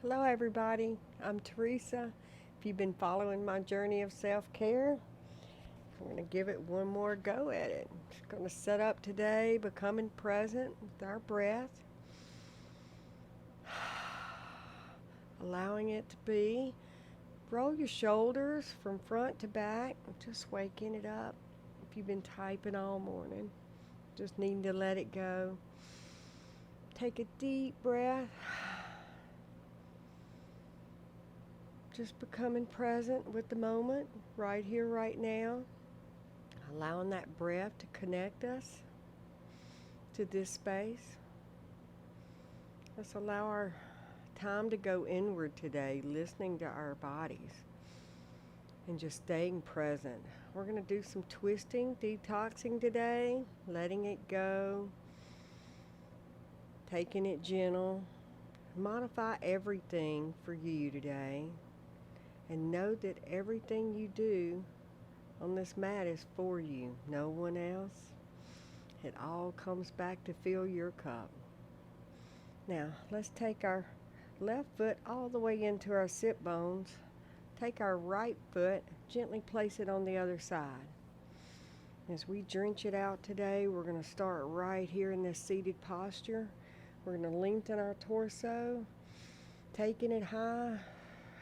Hello everybody, I'm Teresa. If you've been following my journey of self-care, I'm going to give it one more go at it. Just going to set up today, becoming present with our breath, allowing it to be. Roll your shoulders from front to back, just waking it up. If you've been typing all morning, just needing to let it go. Take a deep breath. Just becoming present with the moment, right here, right now. Allowing that breath to connect us to this space. Let's allow our time to go inward today, listening to our bodies and just staying present. We're going to do some twisting, detoxing today, letting it go, taking it gentle. Modify everything for you today. And know that everything you do on this mat is for you, no one else. It all comes back to fill your cup. Now, let's take our left foot all the way into our sit bones. Take our right foot, gently place it on the other side. As we drench it out today, we're going to start right here in this seated posture. We're going to lengthen our torso, taking it high.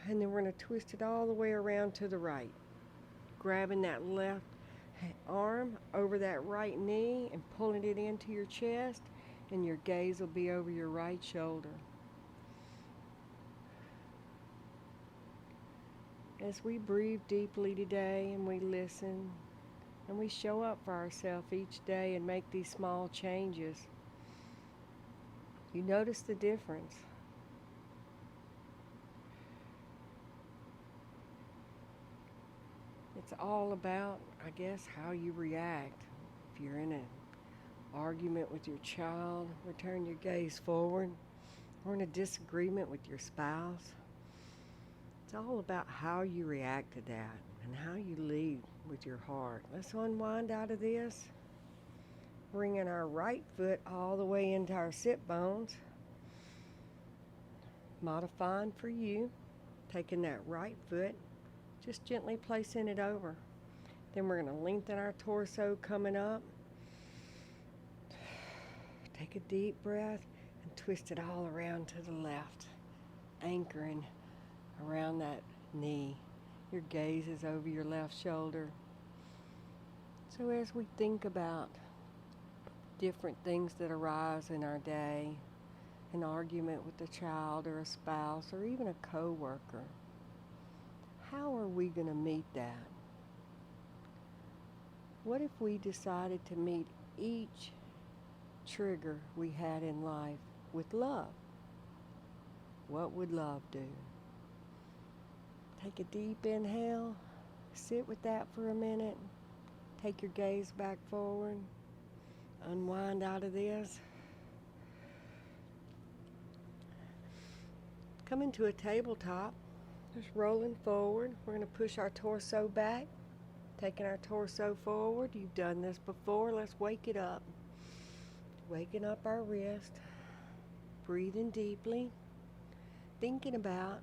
And then we're going to twist it all the way around to the right. Grabbing that left arm over that right knee and pulling it into your chest, and your gaze will be over your right shoulder. As we breathe deeply today and we listen and we show up for ourselves each day and make these small changes, you notice the difference. It's all about, I guess, how you react. If you're in an argument with your child, return your gaze forward. Or in a disagreement with your spouse. It's all about how you react to that and how you lead with your heart. Let's unwind out of this. Bringing our right foot all the way into our sit bones. Modifying for you. Taking that right foot, just gently placing it over. Then we're going to lengthen our torso coming up. Take a deep breath and twist it all around to the left, anchoring around that knee. Your gaze is over your left shoulder. So as we think about different things that arise in our day, an argument with a child or a spouse or even a coworker, how are we going to meet that? What if we decided to meet each trigger we had in life with love? What would love do? Take a deep inhale, sit with that for a minute, take your gaze back forward, unwind out of this. Come into a tabletop. Just rolling forward. We're going to push our torso back, taking our torso forward. You've done this before. Let's wake it up. Waking up our wrist, breathing deeply, thinking about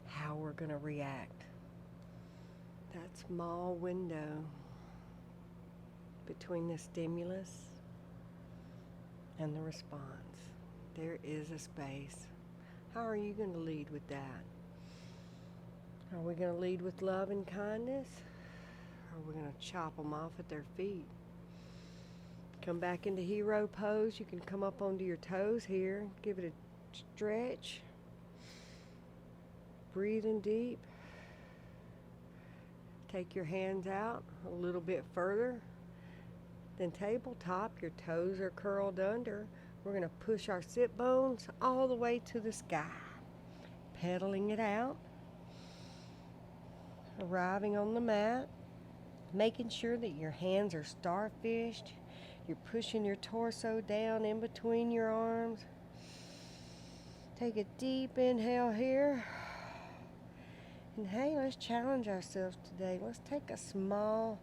how we're going to react. That small window between the stimulus and the response. There is a space. How are you going to lead with that? Are we going to lead with love and kindness? Or are we going to chop them off at their feet? Come back into hero pose. You can come up onto your toes here. Give it a stretch. Breathing deep. Take your hands out a little bit further. Then tabletop, your toes are curled under. We're going to push our sit bones all the way to the sky. Pedaling it out. Arriving on the mat, making sure that your hands are starfished. You're pushing your torso down in between your arms. Take a deep inhale here. And hey, let's challenge ourselves today. Let's take a small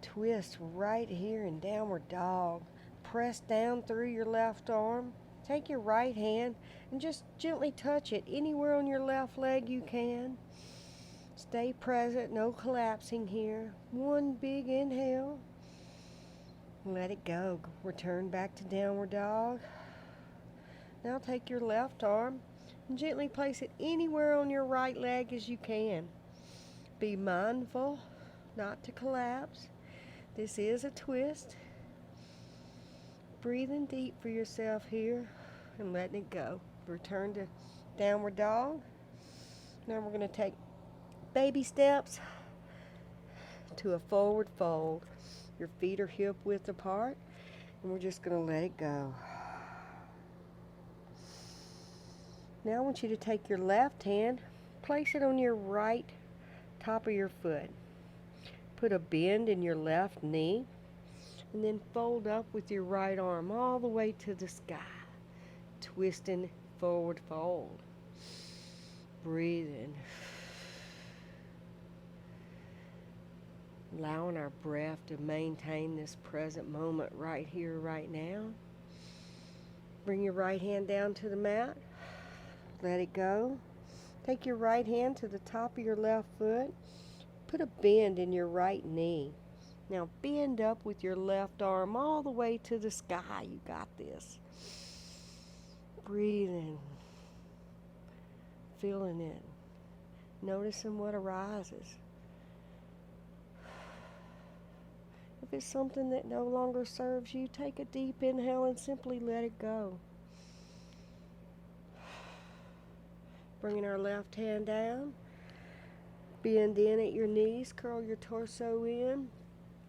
twist right here in downward dog. Press down through your left arm. Take your right hand and just gently touch it anywhere on your left leg you can. Stay present, no collapsing here. One big inhale. Let it go. Return back to downward dog. Now take your left arm and gently place it anywhere on your right leg as you can. Be mindful not to collapse. This is a twist. Breathing deep for yourself here and letting it go. Return to downward dog. Now we're going to take baby steps to a forward fold. Your feet are hip width apart, and we're just going to let it go. Now I want you to take your left hand, place it on your right top of your foot. Put a bend in your left knee, and then fold up with your right arm all the way to the sky. Twisting forward fold. Breathing. Allowing our breath to maintain this present moment right here, right now. Bring your right hand down to the mat. Let it go. Take your right hand to the top of your left foot. Put a bend in your right knee. Now bend up with your left arm all the way to the sky. You got this. Breathing. Feeling it. Noticing what arises. If it's something that no longer serves you, take a deep inhale and simply let it go. Bringing our left hand down. Bend in at your knees, curl your torso in,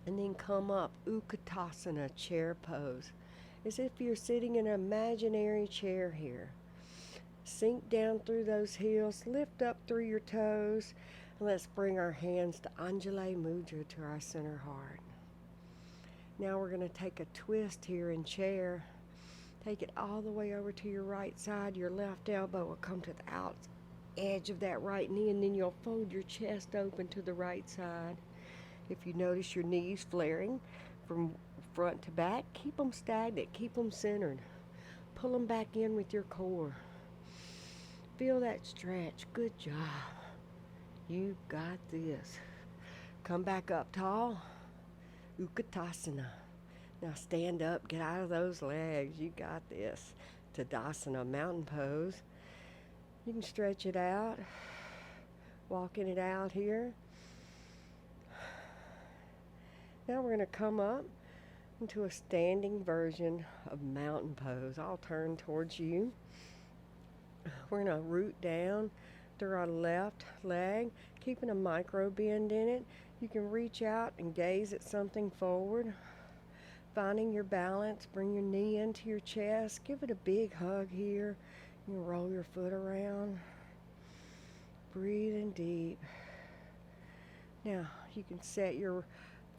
and then come up. Utkatasana, chair pose. As if you're sitting in an imaginary chair here. Sink down through those heels, lift up through your toes, and let's bring our hands to Anjali Mudra, to our center heart. Now we're going to take a twist here in chair. Take it all the way over to your right side. Your left elbow will come to the out edge of that right knee, and then you'll fold your chest open to the right side. If you notice your knees flaring from front to back, keep them stagnant, keep them centered. Pull them back in with your core. Feel that stretch. Good job. You got this. Come back up tall. Utkatasana. Now stand up, get out of those legs. You got this. Tadasana, mountain pose. You can stretch it out. Walking it out here. Now we're going to come up into a standing version of mountain pose. I'll turn towards you. We're going to root down through our left leg, keeping a micro bend in it. You can reach out and gaze at something forward. Finding your balance, bring your knee into your chest. Give it a big hug here. You can roll your foot around. Breathing deep. Now, you can set your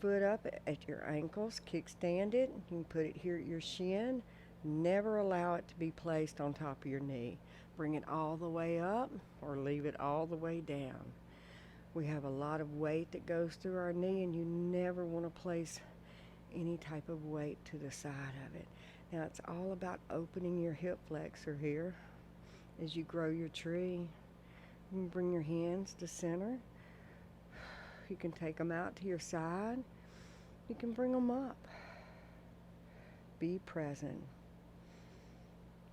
foot up at your ankles, kickstand it. You can put it here at your shin. Never allow it to be placed on top of your knee. Bring it all the way up or leave it all the way down. We have a lot of weight that goes through our knee, and you never want to place any type of weight to the side of it. Now it's all about opening your hip flexor here as you grow your tree. You can bring your hands to center. You can take them out to your side. You can bring them up. Be present.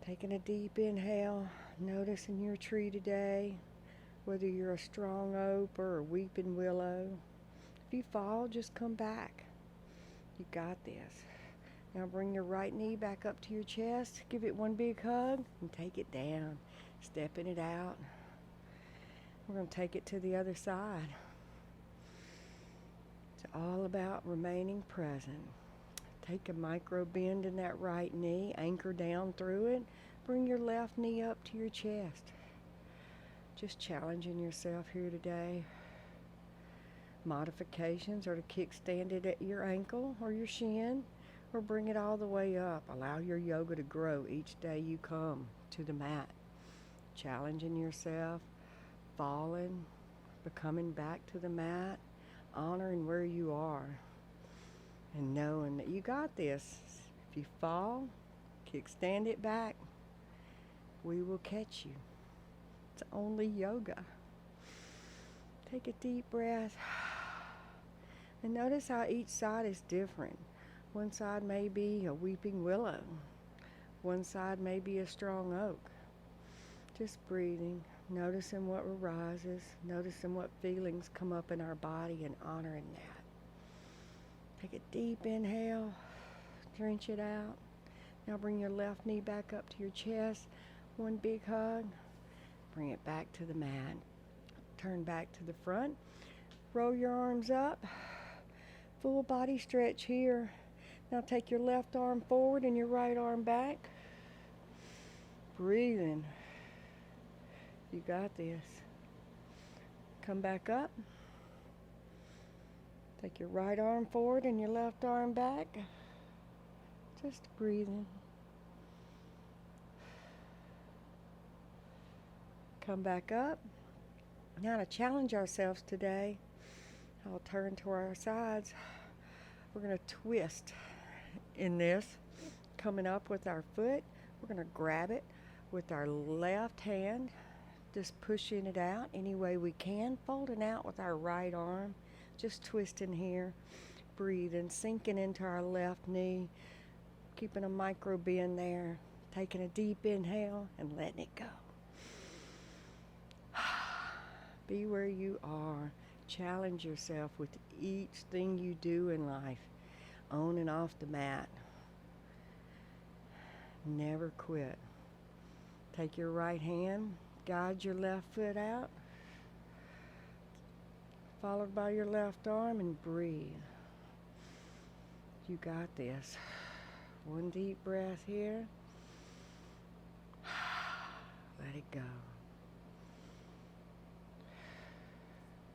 Taking a deep inhale, noticing your tree today, whether you're a strong oak or a weeping willow. If you fall, just come back. You got this. Now bring your right knee back up to your chest. Give it one big hug and take it down. Stepping it out. We're going to take it to the other side. It's all about remaining present. Take a micro bend in that right knee. Anchor down through it. Bring your left knee up to your chest. Just challenging yourself here today. Modifications are to kickstand it at your ankle or your shin, or bring it all the way up. Allow your yoga to grow each day you come to the mat. Challenging yourself, falling, becoming back to the mat, honoring where you are, and knowing that you got this. If you fall, kickstand it back. we will catch you. It's only yoga. Take a deep breath. And notice how each side is different. One side may be a weeping willow. One side may be a strong oak. Just breathing, noticing what arises, noticing what feelings come up in our body and honoring that. Take a deep inhale, drench it out. Now bring your left knee back up to your chest. One big hug. Bring it back to the mat. Turn back to the front. Roll your arms up. Full body stretch here. Now take your left arm forward and your right arm back. Breathing. You got this. Come back up. Take your right arm forward and your left arm back. Just breathing. Come back up. Now to challenge ourselves today, I'll turn to our sides. We're going to twist in this, coming up with our foot. We're going to grab it with our left hand, just pushing it out any way we can, folding out with our right arm, just twisting here, breathing, sinking into our left knee, keeping a micro bend there, taking a deep inhale and letting it go. Be where you are. Challenge yourself with each thing you do in life, on and off the mat. Never quit. Take your right hand, guide your left foot out, followed by your left arm, and breathe. You got this. One deep breath here. Let it go.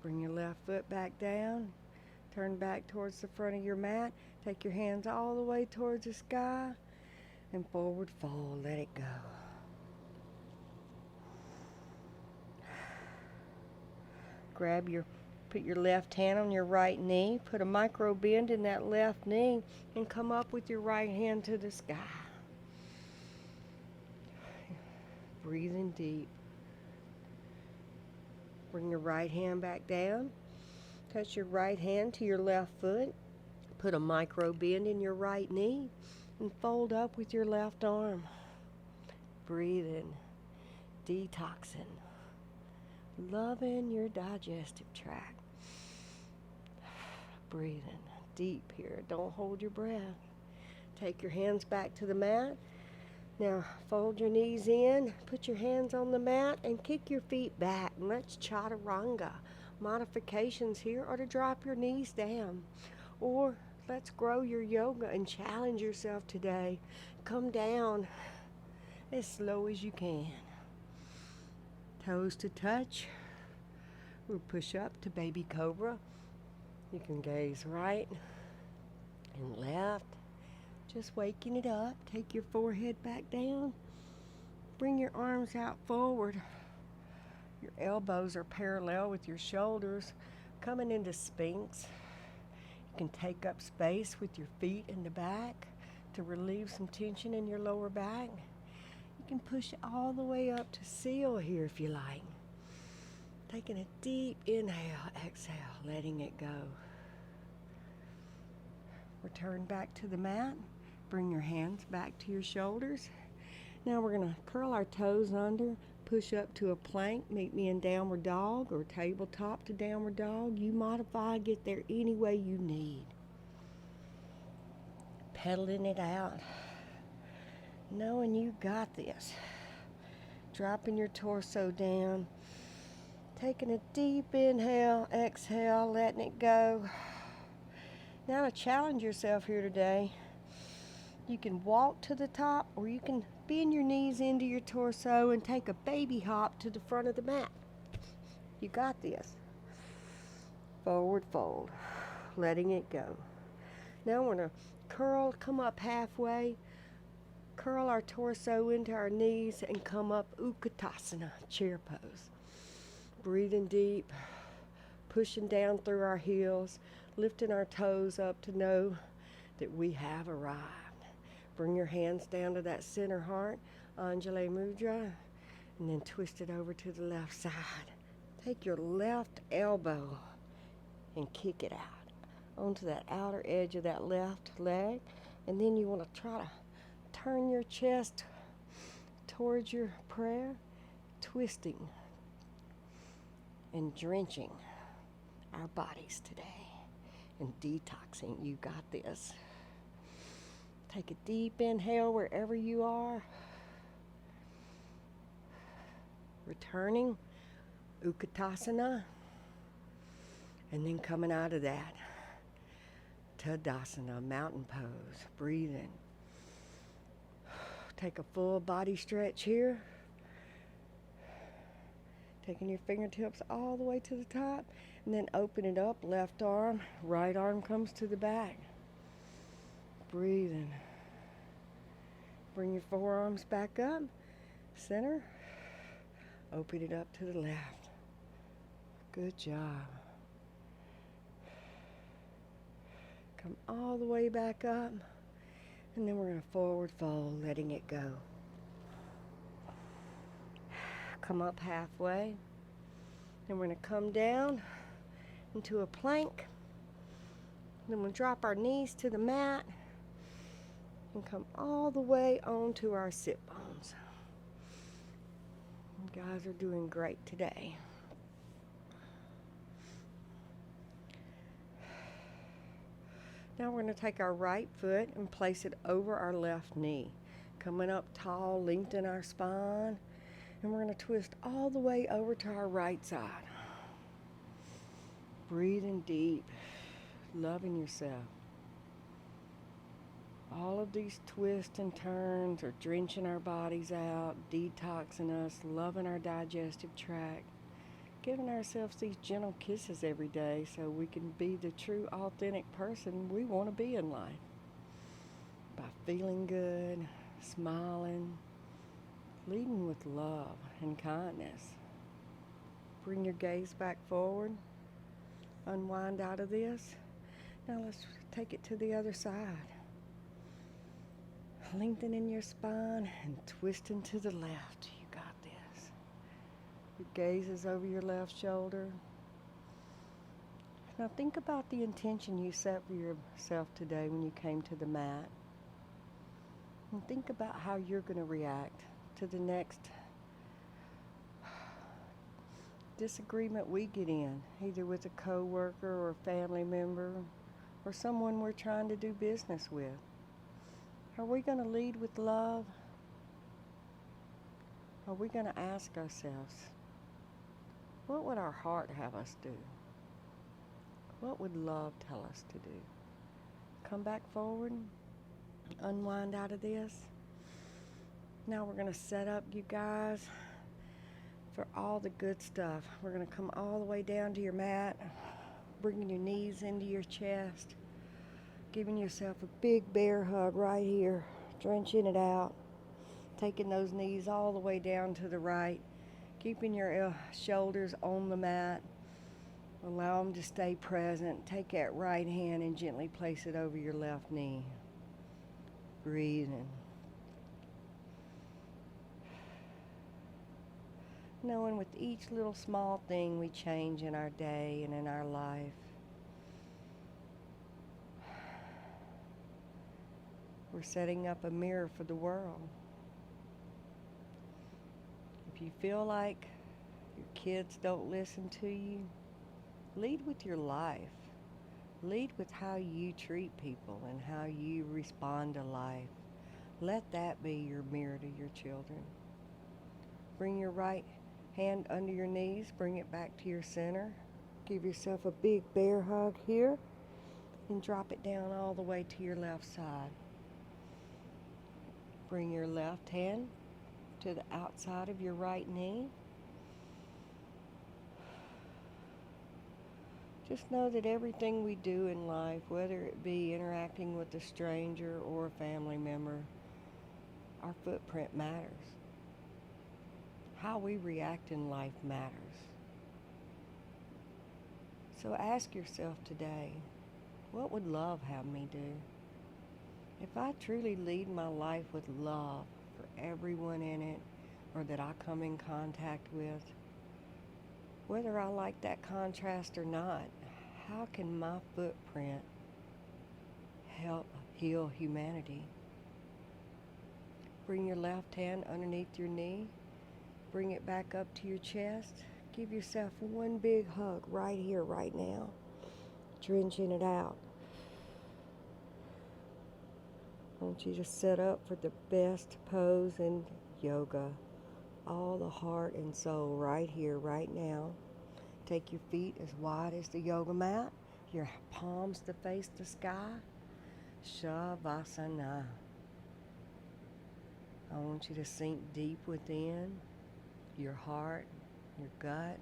Bring your left foot back down. Turn back towards the front of your mat. Take your hands all the way towards the sky and forward fold. Let it go. Put your left hand on your right knee. Put a micro bend in that left knee and come up with your right hand to the sky. Breathing deep. Bring your right hand back down. Touch your right hand to your left foot. Put a micro bend in your right knee and fold up with your left arm. Breathing, detoxing, loving your digestive tract. Breathing deep here. Don't hold your breath. Take your hands back to the mat. Now fold your knees in, put your hands on the mat, and kick your feet back. And let's chaturanga. Modifications here are to drop your knees down. Or let's grow your yoga and challenge yourself today. Come down as slow as you can. Toes to touch. We'll push up to baby cobra. You can gaze right and left. Just waking it up. Take your forehead back down. Bring your arms out forward. Your elbows are parallel with your shoulders. Coming into Sphinx. You can take up space with your feet in the back to relieve some tension in your lower back. You can push it all the way up to seal here if you like. Taking a deep inhale, exhale, letting it go. Return back to the mat. Bring your hands back to your shoulders. Now we're going to curl our toes under, push up to a plank, meet me in downward dog or tabletop to downward dog. You modify, get there any way you need. Pedaling it out, knowing you got this. Dropping your torso down, taking a deep inhale, exhale, letting it go. Now to challenge yourself here today, you can walk to the top or you can bend your knees into your torso and take a baby hop to the front of the mat. You got this. Forward fold, letting it go. Now we're going to come up halfway, curl our torso into our knees and come up Utkatasana, chair pose. Breathing deep, pushing down through our heels, lifting our toes up to know that we have arrived. Bring your hands down to that center heart. Anjali Mudra, and then twist it over to the left side. Take your left elbow and kick it out onto that outer edge of that left leg, and then you want to try to turn your chest towards your prayer, twisting and drenching our bodies today and detoxing. You got this. Take a deep inhale wherever you are. Returning, Utkatasana, and then coming out of that, Tadasana, mountain pose. Breathe in. Take a full body stretch here. Taking your fingertips all the way to the top, and then open it up. Left arm, right arm comes to the back. Breathe in. Bring your forearms back up. Center. Open it up to the left. Good job. Come all the way back up, and then we're going to forward fold, letting it go. Come up halfway. Then we're going to come down into a plank. Then we'll drop our knees to the mat and come all the way onto our sit bones. You guys are doing great today. Now we're going to take our right foot and place it over our left knee. Coming up tall, lengthen our spine. And we're going to twist all the way over to our right side. Breathing deep, loving yourself. All of these twists and turns are drenching our bodies out, detoxing us, loving our digestive tract, giving ourselves these gentle kisses every day so we can be the true, authentic person we want to be in life. By feeling good, smiling, leading with love and kindness. Bring your gaze back forward. Unwind out of this. Now let's take it to the other side. Lengthening your spine and twisting to the left. You got this. Your gaze is over your left shoulder. Now think about the intention you set for yourself today when you came to the mat. And think about how you're going to react to the next disagreement we get in, either with a coworker or a family member or someone we're trying to do business with. Are we going to lead with love? Are we going to ask ourselves, what would our heart have us do? What would love tell us to do? Come back forward, unwind out of this. Now we're going to set up, you guys, for all the good stuff. We're going to come all the way down to your mat, bringing your knees into your chest, giving yourself a big bear hug right here, drenching it out, taking those knees all the way down to the right, keeping your shoulders on the mat. Allow them to stay present. Take that right hand and gently place it over your left knee. Breathing. Knowing with each little small thing we change in our day and in our life, we're setting up a mirror for the world. If you feel like your kids don't listen to you, lead with your life. Lead with how you treat people and how you respond to life. Let that be your mirror to your children. Bring your right hand under your knees. Bring it back to your center. Give yourself a big bear hug here and drop it down all the way to your left side. Bring your left hand to the outside of your right knee. Just know that everything we do in life, whether it be interacting with a stranger or a family member, our footprint matters. How we react in life matters. So ask yourself today, what would love have me do? If I truly lead my life with love, for everyone in it or that I come in contact with. Whether I like that contrast or not, how can my footprint help heal humanity? Bring your left hand underneath your knee. Bring it back up to your chest. Give yourself one big hug right here, right now. Drenching it out. I want you to set up for the best pose in yoga. All the heart and soul right here, right now. Take your feet as wide as the yoga mat. Your palms to face the sky. Shavasana. I want you to sink deep within your heart, your gut.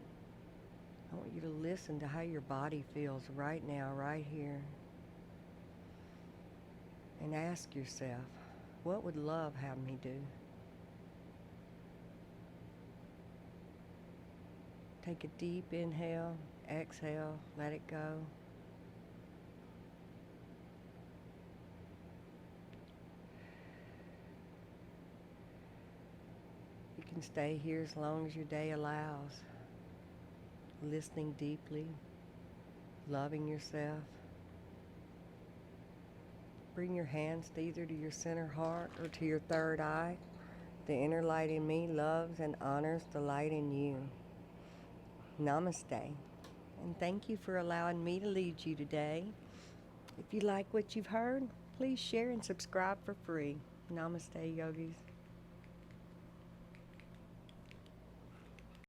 I want you to listen to how your body feels right now, right here. And ask yourself, what would love have me do? Take a deep inhale, exhale, let it go. You can stay here as long as your day allows, listening deeply, loving yourself. Bring your hands either to your center heart or to your third eye. The inner light in me loves and honors the light in you. Namaste. And thank you for allowing me to lead you today. If you like what you've heard, please share and subscribe for free. Namaste, yogis.